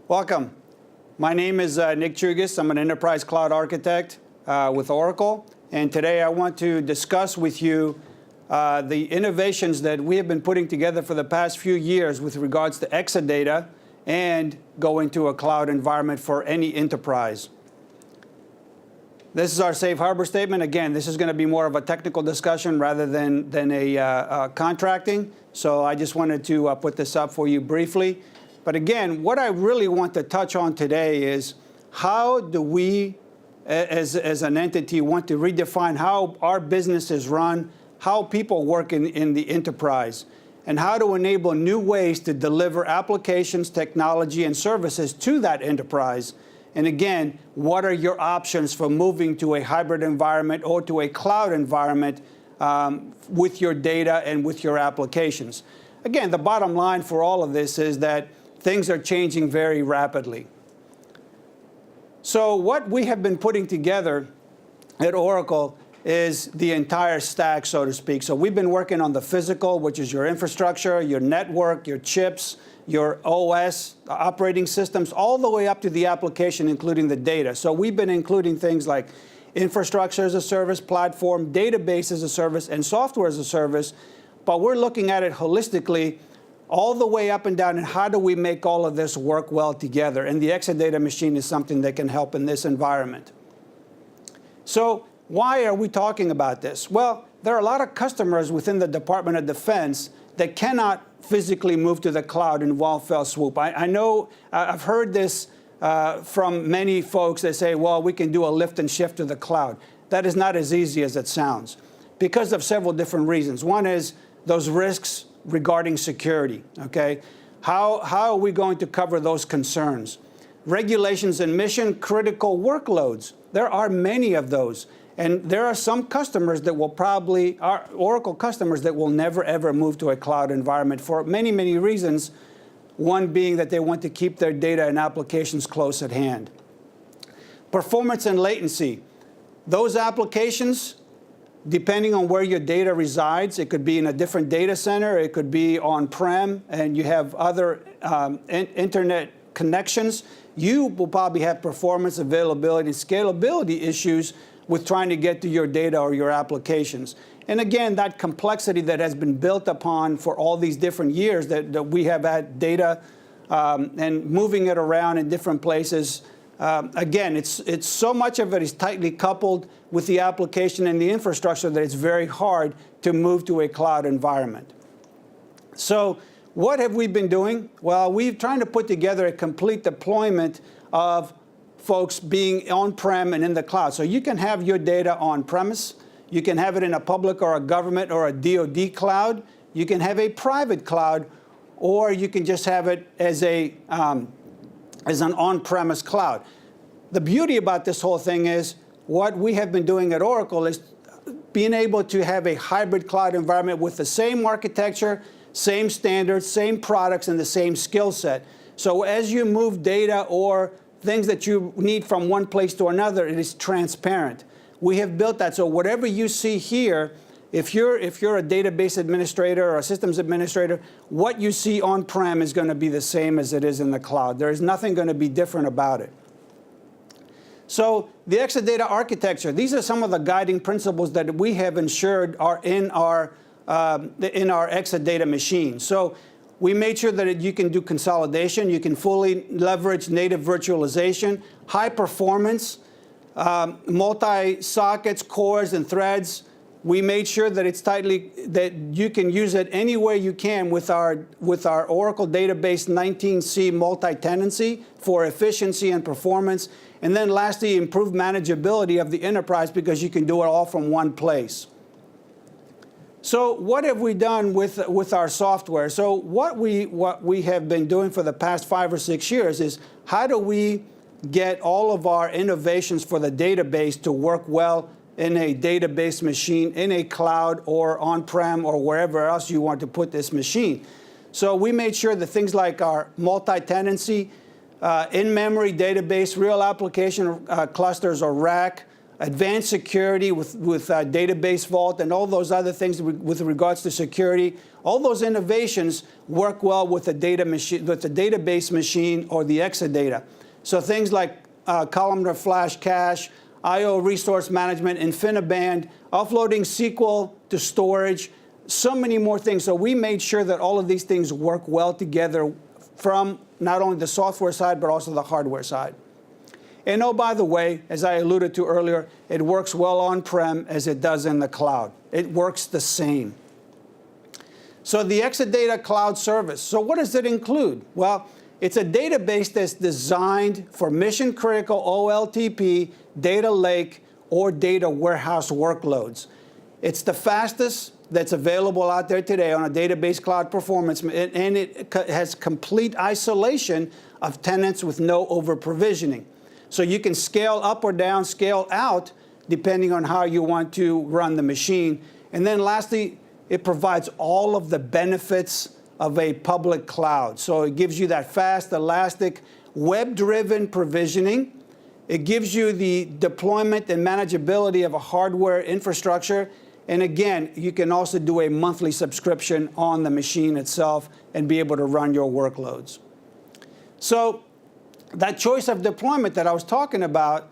Welcome. My name is Nick Chugis. I'm an enterprise cloud architect with Oracle. And today I want to discuss with you the innovations that we have been putting together for the past few years with regards to Exadata and going to a cloud environment for any enterprise. This is our safe harbor statement. Again, this is going to be more of a technical discussion rather than a contracting. So I just wanted to put this up for you briefly. But again, what I really want to touch on today is how do we, as an entity, want to redefine how our business is run, how people work in the enterprise, and how to enable new ways to deliver applications, technology, and services to that enterprise. And again, what are your options for moving to a hybrid environment or to a cloud environment with your data and with your applications? Again, the bottom line for all of this is that things are changing very rapidly. So what we have been putting together at Oracle is the entire stack, so to speak. So we've been working on the physical, which is your infrastructure, your network, your chips, your OS, operating systems, all the way up to the application, including the data. So we've been including things like infrastructure as a service, platform, database as a service, and software as a service. But we're looking at it holistically all the way up and down, and how do we make all of this work well together? And the Exadata machine is something that can help in this environment. So why are we talking about this? Well, there are a lot of customers within the Department of Defense that cannot physically move to the cloud in one fell swoop. I know I've heard this from many folks that say, well, we can do a lift and shift to the cloud. That is not as easy as it sounds because of several different reasons. One is those risks regarding security, okay? How are we going to cover those concerns? Regulations and mission critical workloads. There are many of those. And there are some customers that will probably, are Oracle customers that will never, ever move to a cloud environment for many, many reasons. One being that they want to keep their data and applications close at hand. Performance and latency. Those applications, depending on where your data resides, it could be in a different data center, it could be on-prem, and you have other internet connections, you will probably have performance, availability, and scalability issues with trying to get to your data or your applications. And again, that complexity that has been built upon for all these different years that we have had data and moving it around in different places. Again, it's so much of it is tightly coupled with the application and the infrastructure that it's very hard to move to a cloud environment. So what have we been doing? Well, we're trying to put together a complete deployment of folks being on-prem and in the cloud. So you can have your data on-premise. You can have it in a public or a government or a DoD cloud. You can have a private cloud, or you can just have it as an on-premise cloud. The beauty about this whole thing is what we have been doing at Oracle is being able to have a hybrid cloud environment with the same architecture, same standards, same products, and the same skill set. So as you move data or things that you need from one place to another, it is transparent. We have built that, so whatever you see here, if you're a database administrator or a systems administrator, what you see on-prem is going to be the same as it is in the cloud. There is nothing going to be different about it. So the Exadata architecture, these are some of the guiding principles that we have ensured are in our Exadata machine. So we made sure that you can do consolidation, you can fully leverage native virtualization, high performance, multi-sockets, cores, and threads. We made sure that it's that you can use it any way you can with our Oracle Database 19c multi-tenancy for efficiency and performance. And then lastly, improved manageability of the enterprise because you can do it all from one place. So what have we done with our software? So what we have been doing for the past 5 or 6 years is how do we get all of our innovations for the database to work well in a database machine, in a cloud or on-prem or wherever else you want to put this machine. So we made sure that things like our multi-tenancy, in-memory database, real application clusters or RAC, advanced security with database vault and all those other things with regards to security. All those innovations work well with the database machine or the Exadata. So things like columnar flash cache, I/O resource management, InfiniBand, offloading SQL to storage, so many more things. So we made sure that all of these things work well together from not only the software side, but also the hardware side. And oh, by the way, as I alluded to earlier, it works well on-prem as it does in the cloud. It works the same. So the Exadata Cloud Service. So what does it include? Well, it's a database that's designed for mission-critical OLTP, data lake, or data warehouse workloads. It's the fastest that's available out there today on a database cloud performance, and it has complete isolation of tenants with no over-provisioning. So you can scale up or down, scale out, depending on how you want to run the machine. And then lastly, it provides all of the benefits of a public cloud. So it gives you that fast, elastic, web-driven provisioning. It gives you the deployment and manageability of a hardware infrastructure. And again, you can also do a monthly subscription on the machine itself and be able to run your workloads. So that choice of deployment that I was talking about,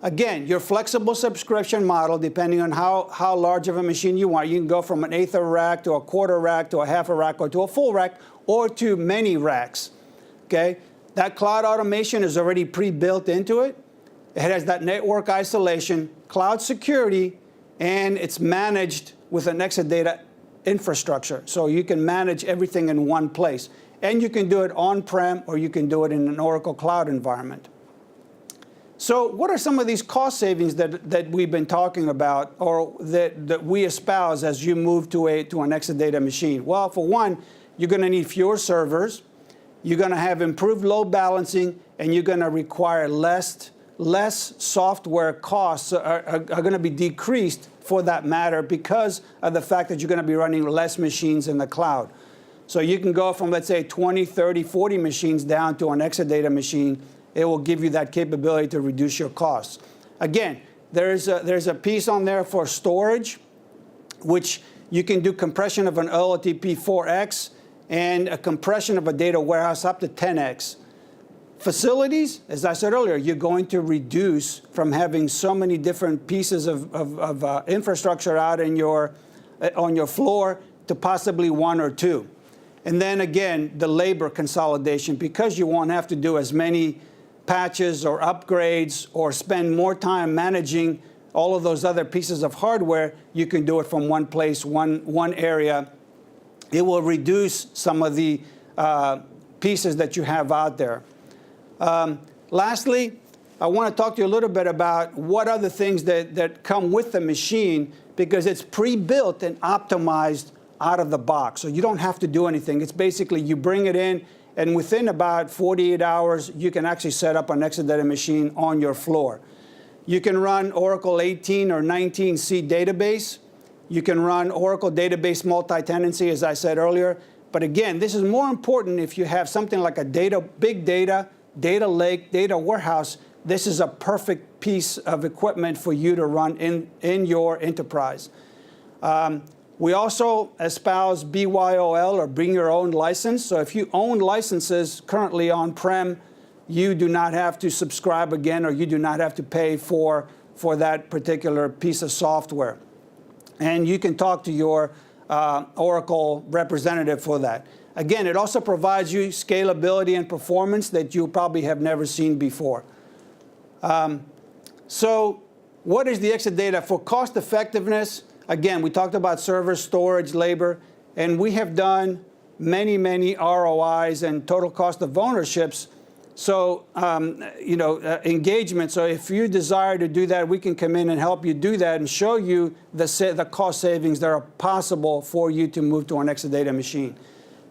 again, your flexible subscription model, depending on how large of a machine you want. You can go from an eighth of a rack to a quarter rack to a half a rack or to a full rack or to many racks. Okay? That cloud automation is already pre-built into it. It has that network isolation, cloud security, and it's managed with an Exadata infrastructure. So you can manage everything in one place. And you can do it on-prem or you can do it in an Oracle Cloud environment. So what are some of these cost savings that we've been talking about or that we espouse as you move to an Exadata machine? Well, for one, you're going to need fewer servers, you're going to have improved load balancing, and you're going to require less software costs are going to be decreased for that matter because of the fact that you're going to be running less machines in the cloud. So you can go from, let's say, 20, 30, 40 machines down to an Exadata machine. It will give you that capability to reduce your costs. Again, there's a piece on there for storage, which you can do compression of an OLTP 4x and a compression of a data warehouse up to 10x. Facilities, as I said earlier, you're going to reduce from having so many different pieces of infrastructure out on your floor to possibly one or two. And then again, the labor consolidation, because you won't have to do as many patches or upgrades or spend more time managing all of those other pieces of hardware, you can do it from one place, one area. It will reduce some of the pieces that you have out there. Lastly, I want to talk to you a little bit about what other things that come with the machine, because it's pre-built and optimized out of the box. So you don't have to do anything. It's basically you bring it in, and within about 48 hours, you can actually set up an Exadata machine on your floor. You can run Oracle 18 or 19C database. You can run Oracle database multi-tenancy, as I said earlier. But again, this is more important if you have something like a big data lake, data warehouse. This is a perfect piece of equipment for you to run in your enterprise. We also espouse BYOL, or bring your own license. So if you own licenses currently on-prem, you do not have to subscribe again, or you do not have to pay for that particular piece of software. And you can talk to your Oracle representative for that. Again, it also provides you scalability and performance that you probably have never seen before. So what is the Exadata? For cost effectiveness, again, we talked about server, storage, labor, and we have done many, many ROIs and total cost of ownerships. So, engagement. So if you desire to do that, we can come in and help you do that and show you the cost savings that are possible for you to move to an Exadata machine.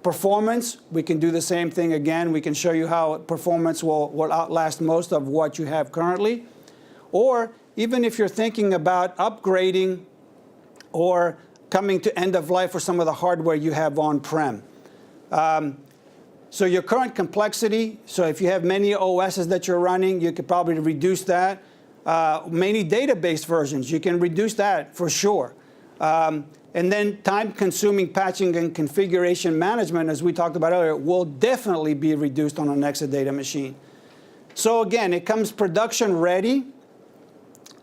Performance, we can do the same thing again. We can show you how performance will outlast most of what you have currently. Or even if you're thinking about upgrading or coming to end of life for some of the hardware you have on-prem. So your current complexity, so if you have many OSs that you're running, you could probably reduce that. many database versions. You can reduce that for sure. And then time-consuming patching and configuration management, as we talked about earlier, will definitely be reduced on an Exadata machine. So again, it comes production ready.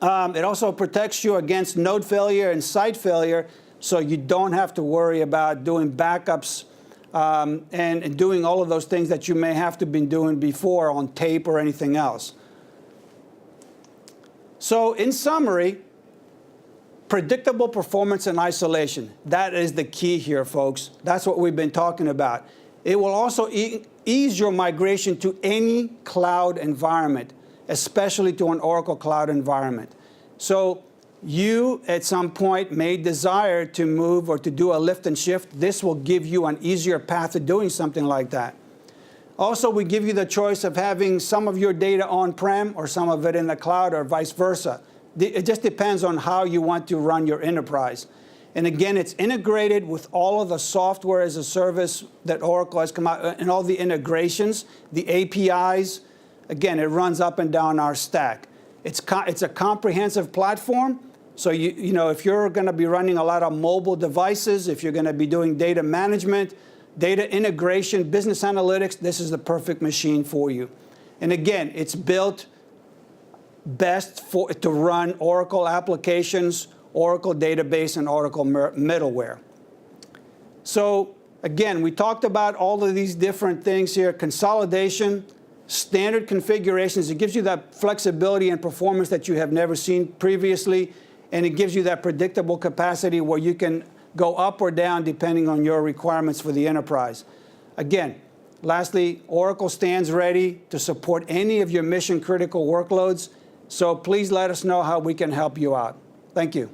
It also protects you against node failure and site failure, so you don't have to worry about doing backups and doing all of those things that you may have to been doing before on tape or anything else. So in summary, predictable performance and isolation. That is the key here, folks. That's what we've been talking about. It will also ease your migration to any cloud environment, especially to an Oracle Cloud environment. So you, at some point, may desire to move or to do a lift and shift. This will give you an easier path to doing something like that. Also, we give you the choice of having some of your data on-prem or some of it in the cloud or vice versa. It just depends on how you want to run your enterprise. And again, it's integrated with all of the software as a service that Oracle has come out, and all the integrations, the APIs. Again, it runs up and down our stack. It's a comprehensive platform. So you know, if you're going to be running a lot of mobile devices, if you're going to be doing data management, data integration, business analytics, this is the perfect machine for you. And again, it's built best to run Oracle applications, Oracle database, and Oracle middleware. So again, we talked about all of these different things here. Consolidation, standard configurations. It gives you that flexibility and performance that you have never seen previously. And it gives you that predictable capacity where you can go up or down depending on your requirements for the enterprise. Again, lastly, Oracle stands ready to support any of your mission-critical workloads. So please let us know how we can help you out. Thank you.